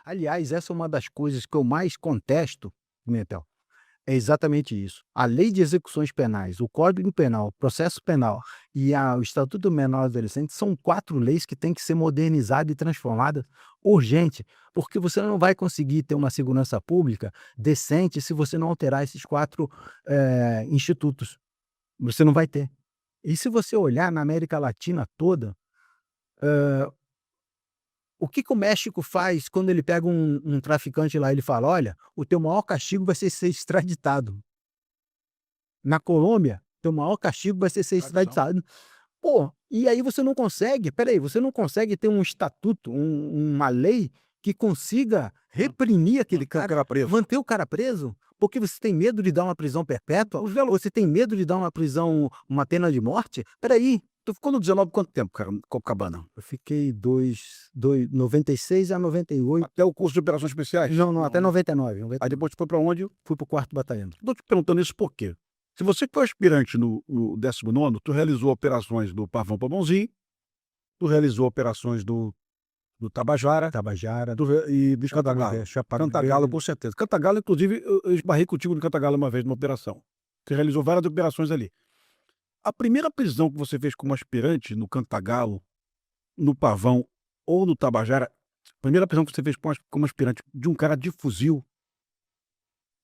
Aliás, essa é uma das coisas que eu mais contesto, Pimentel, é exatamente isso. A Lei de Execuções Penais, o Código Penal, o Processo Penal e o Estatuto do Menor e Adolescente são 4 leis que têm que ser modernizadas e transformadas urgente, porque você não vai conseguir ter uma segurança pública decente se você não alterar esses 4, institutos. Você não vai ter. E se você olhar na América Latina toda, o que que o México faz quando ele pega um traficante lá, ele fala: "Olha, o teu maior castigo vai ser extraditado". Na Colômbia, teu maior castigo vai ser Tradição. extraditado. Pô, e aí você não consegue espera aí, você não consegue ter um estatuto, uma lei que consiga Man reprimir aquele manter o cara, cara preso. manter o cara preso, porque você tem medo de dar uma prisão perpétua, ou você tem medo de dar uma prisão, uma pena de morte? Espera aí. Tu ficou no 19 quanto tempo, cara, em Copacabana? Eu fiquei 96 a 98. Até o curso de operações especiais? Não, não, Não, até né. 99, Aí 99. depois tu foi pra onde? Fui para o 4º Batalhão. Tô te perguntando isso por quê? Se você foi aspirante no 19º, tu realizou operações do Pavão pra Bonzinho, tu realizou operações do Tabajara, Tabajara, tu re e dos Cantagalo. Cantagalo, Chapadão. com certeza. Cantagalo, inclusive, eu esbarrei contigo no Cantagalo uma vez numa operação. Você realizou várias operações ali. A primeira prisão que você fez como aspirante no Cantagalo, no Pavão ou no Tabajara, a primeira prisão que você fez como aspirante de um cara de fuzil,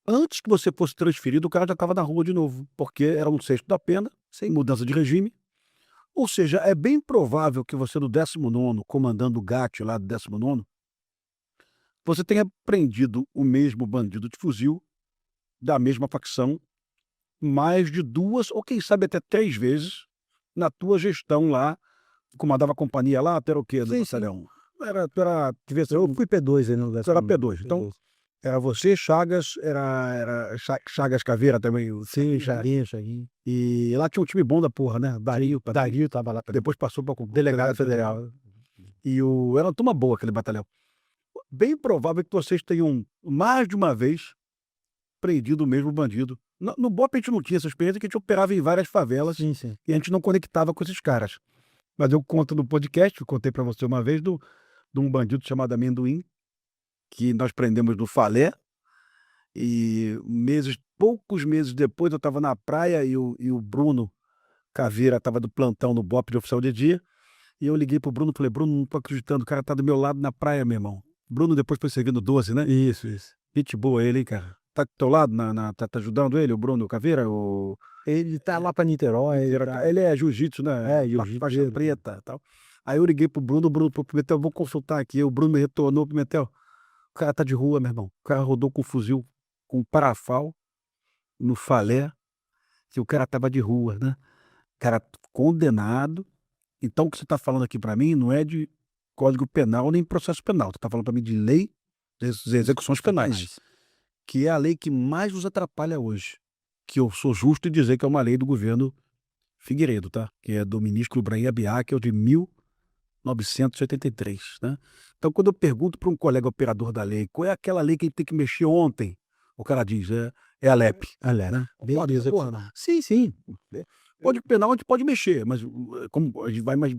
antes que você fosse transferido, o cara já estava na rua de novo, porque era um sexto da pena, sem mudança de regime. Ou seja, é bem provável que você do 19º, comandando o GAT lá do 19º, você tenha prendido o mesmo bandido de fuzil, da mesma facção, mais de 2 ou quem sabe até 3 vezes, na tua gestão lá, comandava a companhia lá, tu era o quê do Sim, sim. batalhão? Tu era devia ser Eu fui P2 aí no tu era 19º, P2, então P2. era você, Chagas, era Chagas Caveira também, o Sim, Chaguinho, né. Chaguinho, Chaguinho. E lá tinha um time bom da porra, né, Sim, Dario também, Dario estava lá também. depois passou para o Delegado delegado federal. federal. E era uma turma boa aquele batalhão. Bem provável que vocês tenham, mais de uma vez, prendido o mesmo bandido. No BOPE a gente não tinha essa experiência, que a gente operava em várias favelas Sim, sim. e a gente não conectava com esses caras. Mas eu conto no podcast, eu contei para você uma vez, de um bandido chamado Amendoim, que nós prendemos no Falé, e poucos meses depois eu estava na praia e o Bruno Caveira estava do plantão no BOPE de oficial de dia, e eu liguei pro Bruno e falei: "Bruno, não tô acreditando, o cara tá do meu lado na praia, meu irmão". Bruno depois foi servindo 12, né. Isso, isso. Gente boa ele, hein, cara. Tá do teu lado tá ajudando ele, o Bruno Caveira? Ele tá lá pra Niterói, ele tá Ele é jiu-jitsu, né, faixa jiu-jiteiro. preta, tal. Aí eu liguei pro Bruno, "Pô, Pimentel, vou consultar aqui", o Bruno me retornou: "Pimentel, o cara tá de rua, meu irmão, o cara rodou com fuzil, com parafal, no Falé, que o cara estava de rua, né, cara condenado. Então o que você tá falando aqui pra mim não é de Código Penal nem processo penal, tu tá falando pra mim de lei de execuções São penais, penais. que é a lei que mais nos atrapalha hoje, que eu sou justo em dizer que é uma lei do governo Figueiredo, tá, que é do ministro Ibrahim Abiá, que é o de 1983, né. Então quando eu pergunto para um colega operador da lei: "Qual é aquela lei que a gente tem que mexer ontem?", o cara diz: "É a LEP", Alep, né. lei de Porra, execução. Sim, sim. Código Penal a gente pode mexer, mas como a gente vai, mas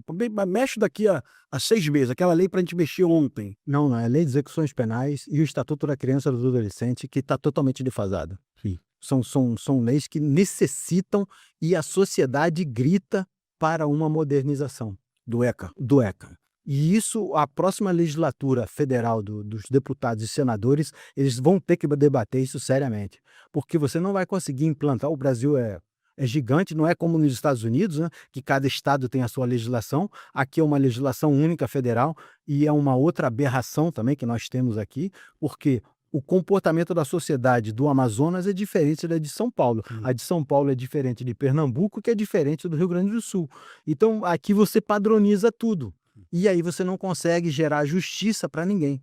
mexe daqui a 6 meses, aquela lei pra gente mexer ontem. Não, não, é Lei de Execuções Penais e o Estatuto da Criança e do Adolescente que está totalmente defasado. Sim. São leis que necessitam e a sociedade grita para uma modernização Do ECA. do ECA. E isso, a próxima legislatura federal dos deputados e senadores, eles vão ter que debater isso seriamente, porque você não vai conseguir implantar. O Brasil é gigante, não é como nos Estados Unidos, né, que cada estado tem a sua legislação. Aqui é uma legislação única federal e é uma outra aberração também que nós temos aqui, porque o comportamento da sociedade do Amazonas é diferente da de São Paulo. Sim. A de São Paulo é diferente de Pernambuco, que é diferente do Rio Grande do Sul. Então, aqui você padroniza tudo. E aí você não consegue gerar justiça para ninguém.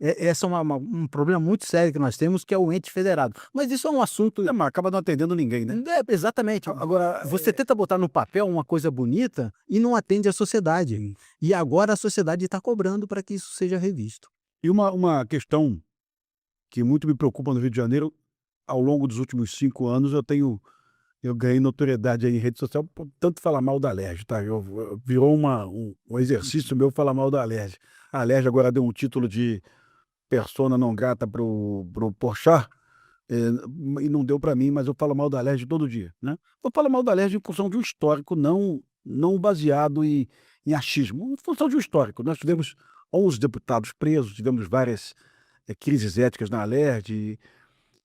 Essa é um problema muito sério que nós temos, que é o ente federado. Mas isso é um assunto. É, mas acaba não atendendo ninguém, né. Exatamente. Agora, Você tenta botar no papel uma coisa bonita e não atende à sociedade. sim. E agora a sociedade está cobrando para que isso seja revisto. E uma questão que muito me preocupa no Rio de Janeiro, ao longo dos últimos 5 anos eu ganhei notoriedade aí em rede social por tanto falar mal da Alerj, tá, virou um exercício meu falar mal da Alerj. A Alerj agora deu um título de persona não grata pro Porchat, e não deu para mim, mas eu falo mal da Alerj todo dia, né. Eu falo mal da Alerj em função de um histórico, não baseado em achismo, em função de um histórico. Nós tivemos 11 deputados presos, tivemos várias, crises éticas na Alerj,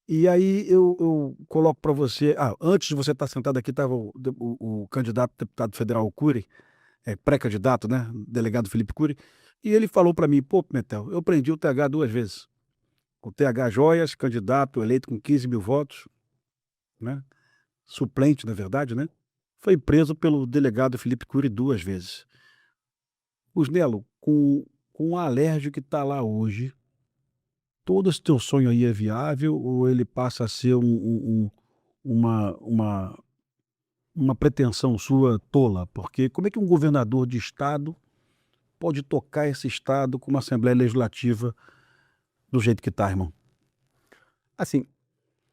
e aí eu coloco para você, antes de você estar sentado aqui estava o candidato a deputado federal, o Cury, pré-candidato, né, delegado Felipe Cury, e ele falou para mim: "Pô, Pimentel, eu prendi o TH 2 vezes. O TH Joias, candidato eleito com 15 mil votos, né, suplente, na verdade, né, foi preso pelo delegado Felipe Cury 2 vezes. Busnello, com a Alerj que está lá hoje, todo esse teu sonho aí é viável ou ele passa a ser uma uma uma pretensão sua tola? Porque como é que um governador de estado pode tocar esse estado com uma Assembleia Legislativa do jeito que está, irmão?" Assim,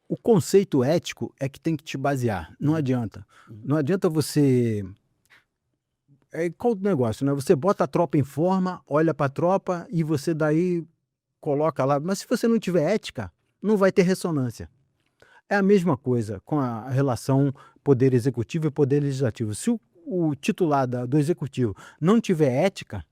o conceito ético é que tem que te basear, não adianta. Não adianta você qual o negócio, né, você bota a tropa em forma, olha para a tropa e você daí coloca lá, mas se você não tiver ética, não vai ter ressonância. É a mesma coisa com a relação poder executivo e poder legislativo. Se o titular do executivo não tiver ética,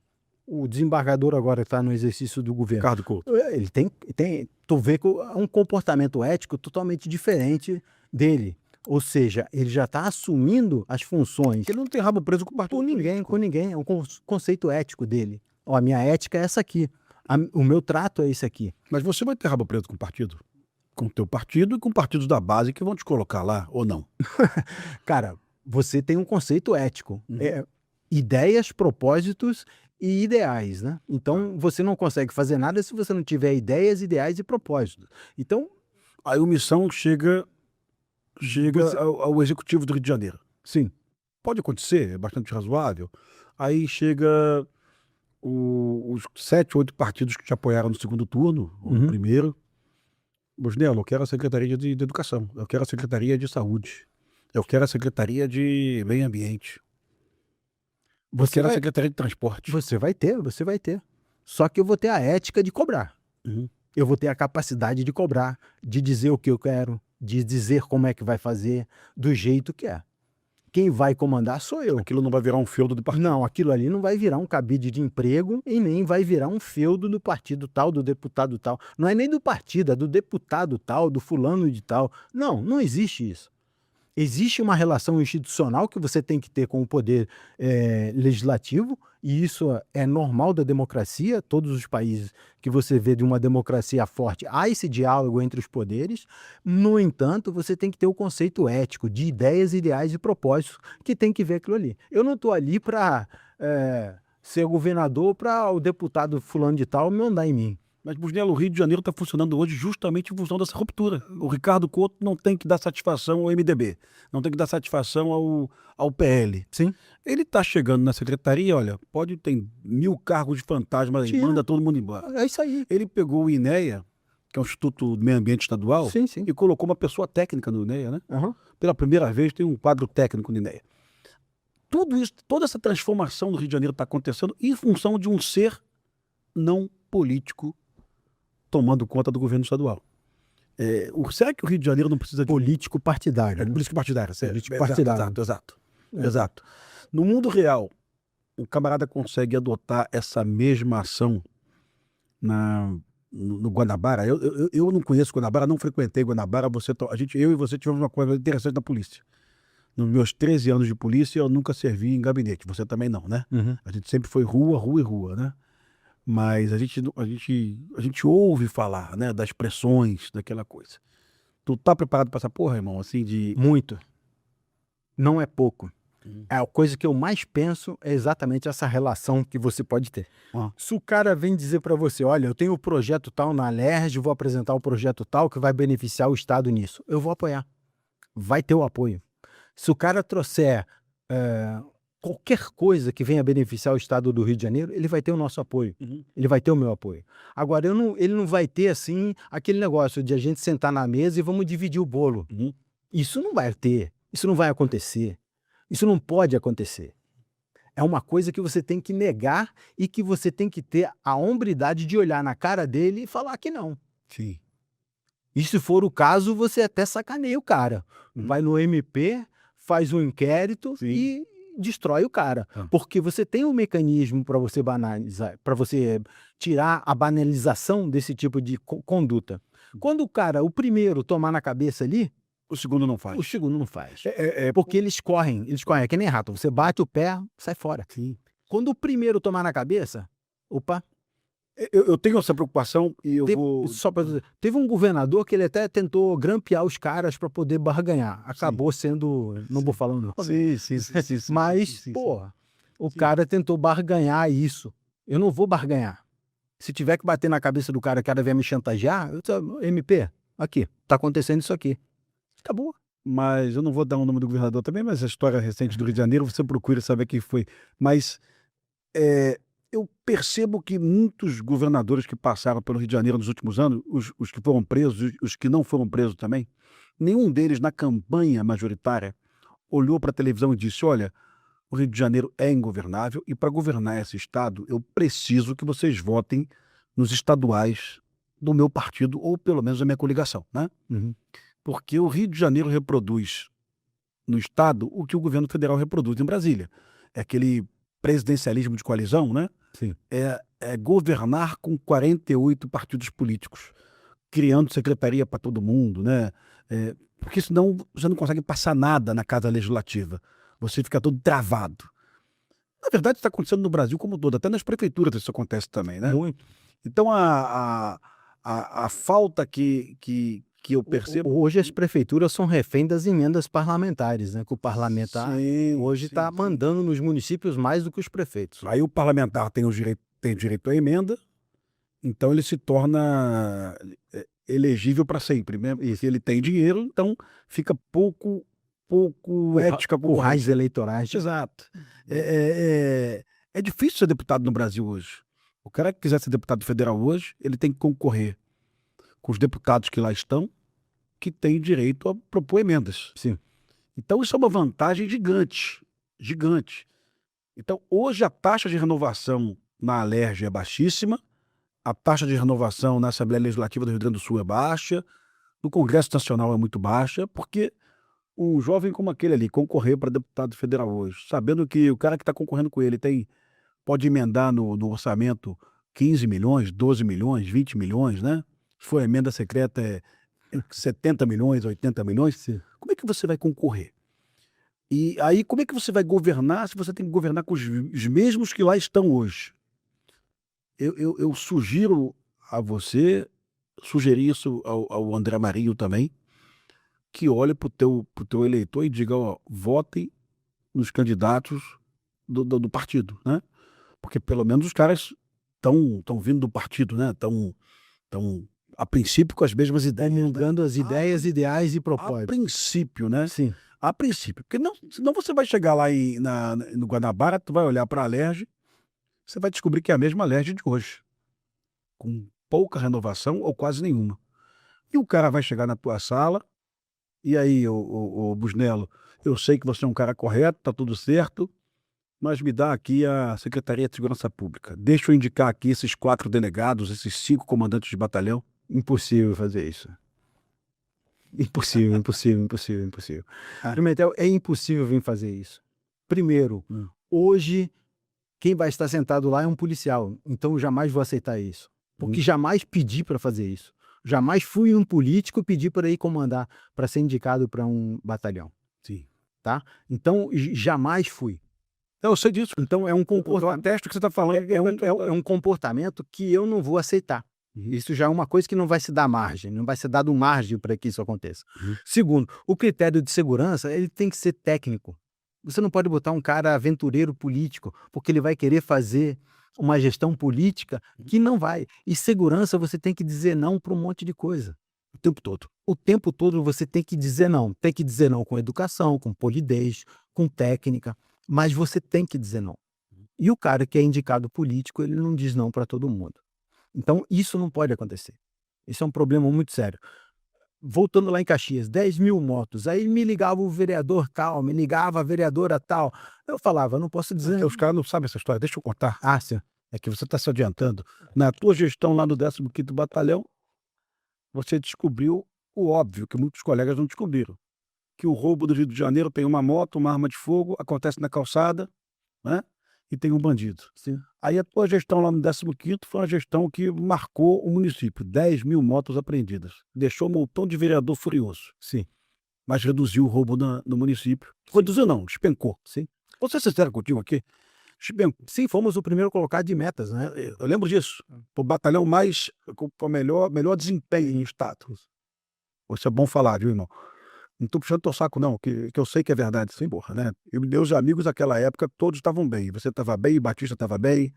o desembargador agora está no exercício do governo, Ricardo Couto. ele tu vê que um comportamento ético totalmente diferente dele. Ou seja, ele já está assumindo as funções Ele não tem rabo preso com partido com ninguém, é um conceito ético dele. Ó, a minha ética é essa aqui, o meu trato é esse aqui. Mas você vai ter rabo preso com o partido? Com o teu partido e com partidos da base que vão te colocar lá, ou não? Cara, você tem um conceito ético, Uhum. ideias, propósitos e ideais, né. Então você não consegue fazer nada se você não tiver ideias, ideais e propósitos. Então A omissão chega você ao executivo do Rio de Janeiro. sim. Pode acontecer, é bastante razoável. Aí chega os 7, 8 partidos que te apoiaram no segundo turno, ou no Uhum. primeiro. Busnello, eu quero a Secretaria de Educação, eu quero a Secretaria de Saúde, eu quero a Secretaria de Meio Ambiente, eu Você quero a vai Secretaria de Transporte. você vai ter. Só que eu vou ter a ética de cobrar. Uhum. Eu vou ter a capacidade de cobrar, de dizer o que eu quero, de dizer como é que vai fazer, do jeito que é. Quem vai comandar sou eu. Aquilo não vai virar um feudo do partido. Não, aquilo ali não vai virar um cabide de emprego e nem vai virar um feudo do partido tal, do deputado tal. Não é nem do partido, é do deputado tal, do fulano de tal. Não, não existe isso. Existe uma relação institucional que você tem que ter com o poder legislativo, e isso é normal da democracia. Todos os países que você vê de uma democracia forte, há esse diálogo entre os poderes. No entanto, você tem que ter o conceito ético de ideias, ideais e propósitos que tem que ver aquilo ali. Eu não estou ali para ser governador para o deputado fulano de tal me mandar em mim. Mas, Busnello, o Rio de Janeiro está funcionando hoje justamente em função dessa ruptura. O Ricardo Couto não tem que dar satisfação ao MDB, não tem que dar satisfação ao PL. Sim. Ele está chegando na secretaria, olha, pode ter 1000 cargos de fantasma aí, Tira. manda todo mundo embora. É isso aí. Ele pegou o INEA, que é o Instituto do Meio Ambiente Estadual, Sim, sim. e colocou uma pessoa técnica no INEA, né? Aham. Pela primeira vez tem um quadro técnico no INEA. Tudo isso, toda essa transformação no Rio de Janeiro está acontecendo em função de um ser não político tomando conta do governo estadual. Será que o Rio de Janeiro não precisa de Político partidário. né? político partidário? Político Exato, partidário. exato. É. Exato. No mundo real, o camarada consegue adotar essa mesma ação no Guanabara? Eu não conheço Guanabara, não frequentei Guanabara. Eu e você tivemos uma coisa interessante na polícia. Nos meus 13 anos de polícia, eu nunca servi em gabinete. Você também não, né? Uhum. A gente sempre foi rua, rua e rua, né? Mas a gente ouve falar, né, das pressões, daquela coisa. Tu tá preparado para essa porra, irmão? Assim, de... Muito. Não é pouco. Uhum. A coisa que eu mais penso é exatamente essa relação que você pode ter. Ah. Se o cara vem dizer para você, olha, eu tenho o projeto tal na Alerj, vou apresentar o projeto tal que vai beneficiar o Estado nisso, eu vou apoiar. Vai ter o apoio. Se o cara trouxer qualquer coisa que venha beneficiar o Estado do Rio de Janeiro, ele vai ter o nosso apoio. Uhum. Ele vai ter o meu apoio. Agora, ele não vai ter, assim, aquele negócio de a gente sentar na mesa e vamos dividir o bolo. Uhum. Isso não vai ter. Isso não vai acontecer. Isso não pode acontecer. É uma coisa que você tem que negar e que você tem que ter a hombridade de olhar na cara dele e falar que não. Sim. E se for o caso, você até sacaneia o cara. Uhum. Vai no MP, faz um inquérito Sim. e destrói o cara. Ah. Porque você tem um mecanismo para você banalizar, para você tirar a banalização desse tipo de conduta. Quando o cara, o primeiro, tomar na cabeça ali, O segundo não faz. o segundo não faz. É Porque eles correm, é que nem rato. Você bate o pé, sai fora. Sim. Quando o primeiro tomar na cabeça, opa, Eu tenho essa preocupação e eu vou... só pra dizer, teve um governador que ele até tentou grampear os caras para poder barganhar. Acabou sendo, não vou falar o nome, Sim. mas, sim. porra, o Sim. cara tentou barganhar isso. Eu não vou barganhar. Se tiver que bater na cabeça do cara, o cara vier me chantagear, MP, aqui, tá acontecendo isso aqui. Acabou. Mas eu não vou dar o nome do governador também, mas a história recente do Rio de Janeiro, você procura saber quem foi. Mas eu percebo que muitos governadores que passaram pelo Rio de Janeiro nos últimos anos, os que foram presos, os que não foram presos também, nenhum deles na campanha majoritária olhou para a televisão e disse: olha, o Rio de Janeiro é ingovernável e para governar esse estado eu preciso que vocês votem nos estaduais do meu partido ou pelo menos da minha coligação, né? Uhum. Porque o Rio de Janeiro reproduz no estado o que o governo federal reproduz em Brasília. É aquele presidencialismo de coalizão, né? Sim. É governar com 48 partidos políticos, criando secretaria para todo mundo, né? Porque senão você não consegue passar nada na casa legislativa. Você fica todo travado. Na verdade, está acontecendo no Brasil como um todo, até nas prefeituras isso acontece também, né? Muito. Então, a falta que eu percebo... Hoje as prefeituras são refém das emendas parlamentares, né? Que o parlamentar hoje está mandando nos municípios mais do que os prefeitos. Aí o parlamentar tem direito à emenda, então ele se torna elegível para sempre, né? E se ele tem dinheiro, então fica pouco ética com Currais eleitorais. Exato. É difícil ser deputado no Brasil hoje. O cara que quiser ser deputado federal hoje, ele tem que concorrer com os deputados que lá estão, que têm direito a propor emendas. Sim. Então isso é uma vantagem gigante, gigante. Então hoje a taxa de renovação na Alerj é baixíssima, a taxa de renovação na Assembleia Legislativa do Rio Grande do Sul é baixa, no Congresso Nacional é muito baixa, porque um jovem como aquele ali concorrer para deputado federal hoje, sabendo que o cara que está concorrendo com ele pode emendar no orçamento 15 milhões, 12 milhões, 20 milhões, né? Se for emenda secreta é 70 milhões, 80 milhões. Sim. Como é que você vai concorrer? E aí como é que você vai governar se você tem que governar com os mesmos que lá estão hoje? Eu sugiro a você, sugeri isso ao André Marinho também, que olhe para o teu eleitor e diga: ó, votem nos candidatos do partido, né? Porque pelo menos os caras estão vindo do partido, né? Estão a princípio com as mesmas ideias. Comungando as ideias, ideais e A propósitos. princípio, né? Sim. A princípio. Porque senão você vai chegar lá no Guanabara, tu vai olhar para a Alerj, você vai descobrir que é a mesma Alerj de hoje, com pouca renovação ou quase nenhuma. E o cara vai chegar na tua sala, e aí, o Busnello, eu sei que você é um cara correto, tá tudo certo, mas me dá aqui a Secretaria de Segurança Pública. Deixa eu indicar aqui esses 4 delegados, esses 5 comandantes de batalhão. Impossível fazer isso. Impossível, impossível. Ah. Pimentel, é impossível vir fazer isso. Primeiro, hoje, quem vai estar sentado lá é um policial, então eu jamais vou aceitar isso. Porque jamais pedi para fazer isso. Jamais fui um político pedir para ir comandar, para ser indicado para um batalhão. Sim. Tá? Então, jamais fui. Eu sei disso. Então, é um Eu comportamento. atesto que você está falando. É um comportamento que eu não vou aceitar. Isso já é uma coisa que não vai se dar margem, não vai ser dado margem para que isso aconteça. Segundo, o critério de segurança ele tem que ser técnico. Você não pode botar um cara aventureiro político, porque ele vai querer fazer uma gestão política que não vai. E segurança você tem que dizer não para um monte de coisa. O tempo todo. O tempo todo você tem que dizer não. Tem que dizer não com educação, com polidez, com técnica, mas você tem que dizer não. E o cara que é indicado político, ele não diz não para todo mundo. Então, isso não pode acontecer. Isso é um problema muito sério. voltando lá em Caxias, 10.000 motos. Aí me ligava o vereador tal, me ligava a vereadora tal. Eu falava, não posso dizer. Os caras não sabem essa história, deixa eu contar. Ah, sim. É que você está se adiantando. Na tua gestão lá no 15º Batalhão, você descobriu o óbvio, que muitos colegas não descobriram. Que o roubo do Rio de Janeiro tem uma moto, uma arma de fogo, acontece na calçada, né? E tem um bandido. Sim. Aí a tua gestão lá no 15º foi uma gestão que marcou o município. 10.000 motos apreendidas. Deixou um montão de vereador furioso. Sim. Mas reduziu o roubo no município. Reduziu não, despencou. Sim. Vou ser sincero contigo aqui. Despencou. Sim, fomos o primeiro colocado de metas, né? Eu lembro disso. O batalhão mais com o melhor desempenho em status. Isso é bom falar, viu, irmão? Não estou puxando teu saco, não, que eu sei que é verdade, sim, porra, né? E meus amigos naquela época, todos estavam bem. Você estava bem, o Batista estava bem,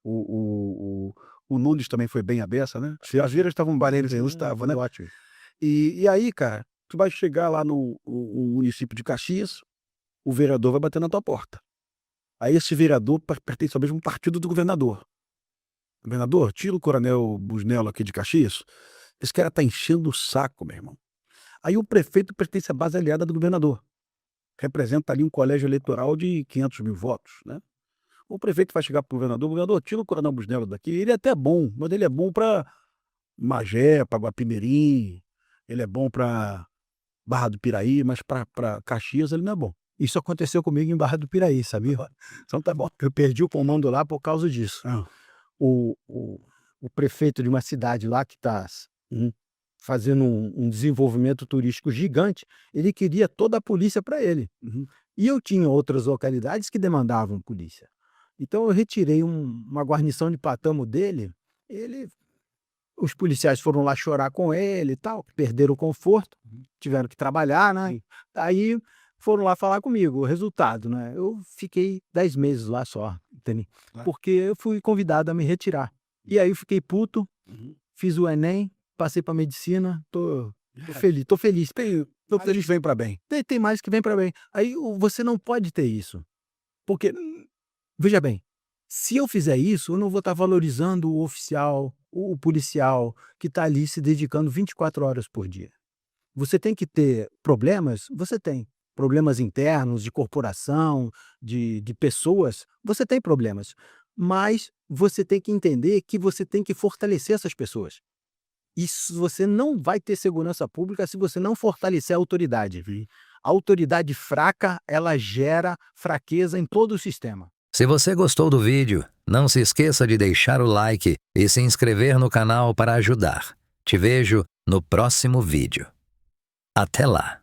o Nunes também foi bem a beça, né? Se as viras estavam barreiros, eu estava, né? Ótimo. E aí, cara, tu vai chegar lá no município de Caxias, o vereador vai bater na tua porta. Aí esse vereador pertence ao mesmo partido do governador. Governador, tira o coronel Busnello aqui de Caxias. Esse cara tá enchendo o saco, meu irmão. Aí o prefeito pertence à base aliada do governador. Representa ali um colégio eleitoral de 500.000 votos, né? O prefeito vai chegar pro governador, tira o coronel Busnello daqui. Ele é até bom, mas ele é bom para Magé, para Guapimirim, ele é bom para Barra do Piraí, mas para Caxias ele não é bom. Isso aconteceu comigo em Barra do Piraí, sabia? Então tá bom. Eu perdi o comando lá por causa disso. O prefeito de uma cidade lá que está fazendo um desenvolvimento turístico gigante, ele queria toda a polícia para ele. E eu tinha outras localidades que demandavam polícia. Então eu retirei uma guarnição de patamo dele, os policiais foram lá chorar com ele e tal, perderam o conforto, tiveram que trabalhar, né? Aí foram lá falar comigo, o resultado, né? Eu fiquei 10 meses lá só, entendeu? Porque eu fui convidado a me retirar. E aí eu fiquei puto, fiz o Enem, passei para medicina, tô feliz, tô feliz. Eles vêm para bem. Tem mais que vem para bem. Aí você não pode ter isso. Porque, veja bem, se eu fizer isso, eu não vou estar valorizando o oficial, o policial que está ali se dedicando 24 horas por dia. Você tem que ter problemas? Você tem. Problemas internos, de corporação, de pessoas, você tem problemas. Mas você tem que entender que você tem que fortalecer essas pessoas. Isso você não vai ter segurança pública se você não fortalecer a autoridade. A autoridade fraca, ela gera fraqueza em todo o sistema. Se você gostou do vídeo, não se esqueça de deixar o like e se inscrever no canal para ajudar. Te vejo no próximo vídeo. Até lá!